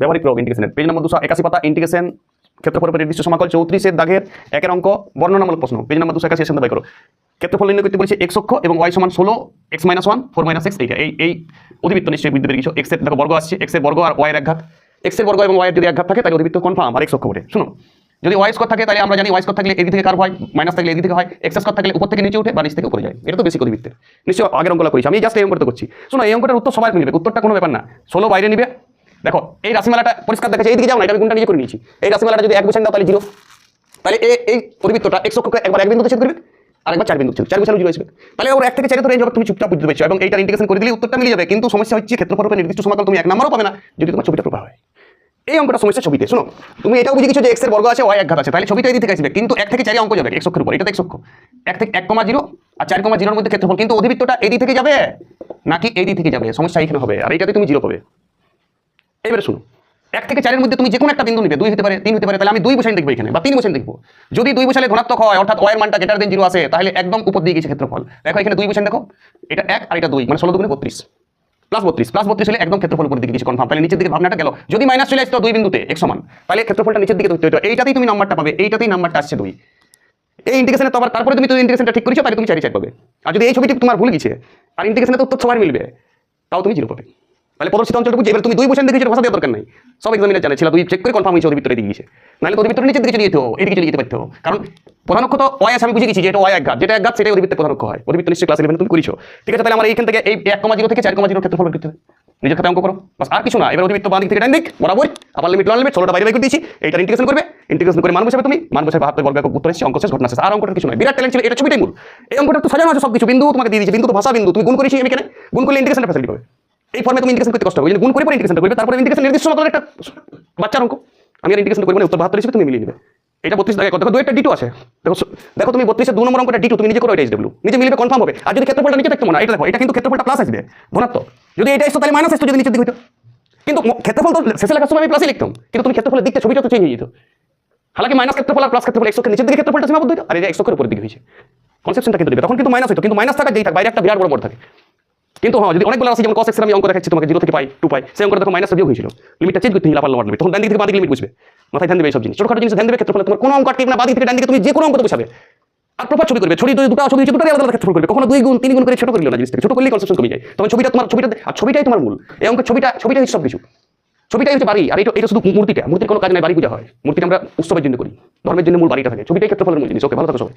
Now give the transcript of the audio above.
ব্যবহারিক প্রয়োগ ইন্টিগ্রেশনের পেজ নম্বর 281 পাতা ইন্টিগ্রেশন ক্ষেত্রফল উপর নির্দিষ্ট সমাকল 34 এর দাগের 1 এর অঙ্ক বর্ণনামূলক প্রশ্ন পেজ নম্বর 281 এর বাই করো। ক্ষেত্রফল নির্ণয় করতে বলেছে x অক্ষ এবং y সমান 16 x - 1 4 - x এইটা এই অধিবৃত্ত নিশ্চয়ই বুঝতে পেরেছো। x এর দেখো বর্গ আসছে, x এর বর্গ আর y এর একঘাত, x এর বর্গ এবং y এর যদি একঘাত থাকে তাহলে অধিবৃত্ত কনফার্ম আর x অক্ষ বটে। শুনো, যদি y স্কয়ার থাকে তাহলে আমরা জানি y স্কয়ার থাকলে এদিক থেকে কার্ভ হয়, মাইনাস থাকলে এদিক থেকে হয়, x স্কয়ার থাকলে উপর থেকে নিচে উঠে বা নিচ থেকে উপরে যায়। এটা তো বেসিক অধিবৃত্তের, নিশ্চয়ই আগের অঙ্কটা করেছি আমি, জাস্ট এই অঙ্কটা করছি। শোনো, এই অঙ্কটার উত্তর সবাই মিলবে, উত্তরটা কোনো ব্যাপার না। 16 বাইরে নিবে, দেখো এই রাশিমালাটা পরিষ্কার দেখাচ্ছে, এইদিকে যাও না, এটা আমি গুণটা নিজে করে নিয়েছি। এই রাশিমালাটা যদি 1 বসাই দাও তাহলে 0, তাহলে এই অধিবৃত্তটা x অক্ষকে একবার 1 বিন্দুতে ছেদ করবে আর একবার 4 বিন্দুতে ছেদ, 4 বসালে 0 আসবে। তাহলে ওর 1 থেকে 4 তো রেঞ্জ হবে, তুমি চুপচাপ বুঝতে পারছো, এবং এইটার ইন্টিগ্রেশন করে দিলে উত্তরটা মিলে যাবে। কিন্তু সমস্যা হচ্ছে ক্ষেত্রফল উপর নির্দিষ্ট সমাকল তুমি 1 নম্বরও পাবে না যদি তোমার ছবিটা প্রপার হয়। এই অঙ্কটা সমস্যা ছবিতে। শোনো, তুমি এটাও বুঝে গেছো যে x এর বর্গ আছে, y একঘাত আছে, তাহলে ছবিটা এই দিক থেকে আসবে, কিন্তু 1 থেকে 4 অঙ্ক যাবে x অক্ষের উপর, এটা তো x অক্ষ, 1 থেকে 1,0 আর 4,0 এর মধ্যে ক্ষেত্রফল, কিন্তু অধিবৃত্তটা এই দিক থেকে যাবে নাকি এই দিক থেকে যাবে, সমস্যা এইখানে হবে, আর এইটাতে তুমি 0 পাবে। এবারে শুনো, 1 থেকে 4 এর মধ্যে তুমি যে কোনো একটা বিন্দু নিবে, 2 হতে পারে 3 হতে পারে, তাহলে আমি 2 বসাই দেখবো এখানে, বা 3 বসাই দেখবো। যদি 2 বসালে ধনাত্মক হয় অর্থাৎ y এর মানটা গ্রেটার দেন 0 আসে, তাহলে একদম উপর দিয়ে গেছে ক্ষেত্রফল। দেখো এখানে 2 বসাই, দেখো এটা 1 আর এটা 2, মানে 16 দুগুণে 32 প্লাস 32 হলে একদম ক্ষেত্রফল উপর দিকে গেছে কনফার্ম। তাহলে নিচের দিকে ভাবনাটা গেল, যদি মাইনাস চলে আসতো 2 বিন্দুতে x সমান, তাহলে ক্ষেত্রফলটা নিচের দিকে তৈরি হতো, এইটাতেই তুমি নাম্বারটা পাবে, এইটাতেই নাম্বারটা আসছে 2। এই ইন্টিগ্রেশনে তো আবার তারপরে তুমি তো ইন্টিগ্রেশনটা ঠিক করেছো, তাহলে তুমি 4 পাবে। আর যদি এই ছবিটি তোমার ভুল গেছে আর ইন্টিগ্রেশনে তো উত্তর সবার মিলবে, তাও তুমি 0 পাবে। তাহলে প্রদর্শিত অঞ্চলটুকু এবার তুমি 2 বসান দেখেছো, ভাষা দেওয়ার দরকার নাই, সব এক্সামিনার জানে, ছিল 2 চেক করে কনফার্ম হয়েছে অধিবৃত্তরে দিকে গেছে, নাহলে অধিবৃত্তর নিচের দিকে চলে যেত, এদিকে চলে যেতে পারতো। কারণ প্রধান অক্ষ তো y আছে, আমি বুঝে গেছি যে এটা y একঘাত, যেটা একঘাত সেটাই অধিবৃত্তের প্রধান অক্ষ হয়। অধিবৃত্ত নিশ্চয়ই ক্লাস 11 তুমি করেছো, ঠিক আছে। তাহলে আমরা এইখান থেকে এই 1,0 থেকে 4,0 ক্ষেত্রফল করতে হবে, নিজের খাতায় অঙ্ক করো, বাস আর কিছু না। এবার অধিবৃত্ত বাঁ দিক থেকে ডান দিক বরাবর, আবার লিমিট লন লিমিট 16টা বাইরে করে দিয়েছি, এইটার ইন্টিগ্রেশন করবে, ইন্টিগ্রেশন করে মান বসাবে তুমি, মান বসাবে 72 বর্গ একক, উত্তর এসেছে, অঙ্ক শেষ, ঘটনা শেষ। আর অঙ্কটা কিছু নয়, বিরাট ট্যালেন্ট ছিল, এটা ছবিটাই মূল। এই অঙ্কটা তো সাজানো আছে সব কিছু, বিন্দু তোমাকে দিয়ে দিয়েছে, বিন্দু তো ভাষা বিন্দু, তুমি গুণ করেছি আমি, এখানে গুণ করলে ইন্টিগ্রেশনটা ফ্যাসিলিটি পাবে। এই ফর্মে তুমি ইন্টিগ্রেশন করতে কষ্ট হবে, গুণ করে পরে ইন্টিগ্রেশন করবে, তারপরে ইন্টিগ্রেশন নির্দিষ্ট সমাকলের একটা বাচ্চার অঙ্ক আমি আর ইন্টিগ্রেশন করব না, উত্তর 72 হিসেবে তুমি মিলিয়ে নেবে। এটা 32 দাগে দেখো 2 একটা d2 আছে, দেখো তুমি 32 এর 2 নম্বর অঙ্কটা d2 তুমি নিজে করো, এটা SW নিজে মিলবে কনফার্ম হবে। আর যদি ক্ষেত্রফলটা নিচে দেখতে মনে হয়, এটা দেখো, এটা কিন্তু ক্ষেত্রফলটা প্লাস আসবে ধনাত্মক, যদি এটা আসতো তাহলে মাইনাস আসতো যদি নিচের দিকে হতো। কিন্তু ক্ষেত্রফল তো শেষে লেখার সময় আমি প্লাসই লিখতাম, কিন্তু তুমি ক্ষেত্রফলের দিকটা ছবিটা তো চেঞ্জ হয়ে যেত। হালাকি মাইনাস ক্ষেত্রফল আর প্লাস ক্ষেত্রফল x অক্ষের নিচের দিকে ক্ষেত্রফলটা সীমাবদ্ধ হতো, আর এটা x অক্ষের উপরের দিকে হয়েছে, কনসেপ্টটা কিন্তু দিবে, তখন কিন্তু মাইনাস হতো, কিন্তু মাইনাস থাকা যেই থাকে বাইরে একটা বিরাট বড় থাকে। কিন্তু হ্যাঁ, যদি অনেকগুলো রাশি যেমন cos x এর আমি অঙ্ক দেখাচ্ছি তোমাকে, 0 থেকে পাই 2 পাই, সেই অঙ্কটা দেখো মাইনাসটা বিয়োগ হয়েছিল, লিমিটটা চেঞ্জ করতে হলো আবার লোয়ার লিমিট, তখন ডান দিক থেকে বাঁ দিকে লিমিট বুঝবে, মাথায় ধ্যান দেবে এইসব জিনিস, ছোটখাটো জিনিস ধ্যান দেবে। ক্ষেত্রফলে তোমার কোনো অঙ্ক আটকে না, বাঁ দিক থেকে ডান দিকে তুমি যে কোনো অঙ্ক বসাবে আর প্রপার ছবি করবে, ছবি দুটো ছবি হচ্ছে দুটোই আলাদা ক্ষেত্রফল করবে, কখনো 2 গুণ 3 গুণ করে ছোট করলে না জিনিসটাকে, ছোট করলেই কনসেপ্ট কমে যায়, তখন ছবিটা তোমার ছবিটা আর ছবিটাই তোমার মূল। এই অঙ্কের ছবিটাই সব কিছু, ছবিটাই হচ্ছে বাড়ি, আর এটা শুধু মূর্তির কোনো কাজ নাই, বাড়ি পূজা হয়, মূর্তিটা আমরা উৎসবের জন্য করি, ধর্মের জন্য মূল বাড়িটা থাকে, ছবিটাই ক্ষেত্রফলের মূল জিনিস। ওকে, ভালো থাকো সবাই।